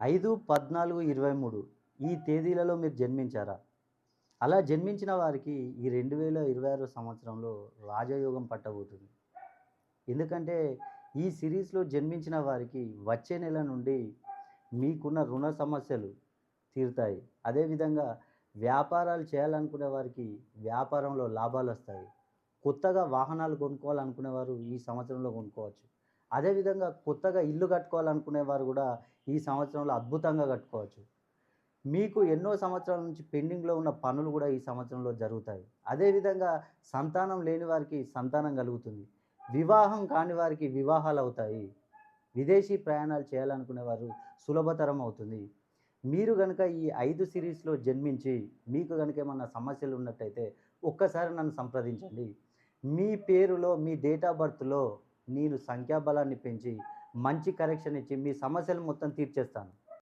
5, 14, 23 ఈ తేదీలలో మీరు జన్మించారా? అలా జన్మించిన వారికి ఈ 2026 సంవత్సరంలో రాజయోగం పట్టబోతుంది. ఎందుకంటే ఈ సిరీస్‌లో జన్మించిన వారికి వచ్చే నెల నుండి మీకున్న రుణ సమస్యలు తీరుతాయి. అదేవిధంగా వ్యాపారాలు చేయాలనుకునే వారికి వ్యాపారంలో లాభాలొస్తాయి. కొత్తగా వాహనాలు కొనుక్కోవాలనుకునేవారు ఈ సంవత్సరంలో కొనుక్కోవచ్చు. అదేవిధంగా కొత్తగా ఇల్లు కట్టుకోవాలనుకునేవారు గూడా ఈ సంవత్సరంలో అద్భుతంగా కట్టుకోవచ్చు. మీకు ఎన్నో సంవత్సరాల నుంచి పెండింగ్‌లో ఉన్న పనులు గూడా ఈ సంవత్సరంలో జరుగుతాయి. అదేవిధంగా సంతానం లేని వారికి సంతానం కలుగుతుంది. వివాహం కాని వారికి వివాహాలవుతాయి. విదేశీ ప్రయాణాలు చేయాలనుకునేవారు సులభతరం అవుతుంది. మీరు గనక ఈ 5 సిరీస్‌లో జన్మించి మీకు గనక ఏమన్నా సమస్యలున్నట్టయితే ఒక్కసారి నన్ను సంప్రదించండి. మీ పేరులో, మీ డేట్ ఆఫ్ బర్త్‌లో నేను సంఖ్యాబలాన్ని పెంచి మంచి కరెక్షన్ ఇచ్చి మీ సమస్యలు మొత్తం తీర్చేస్తాను.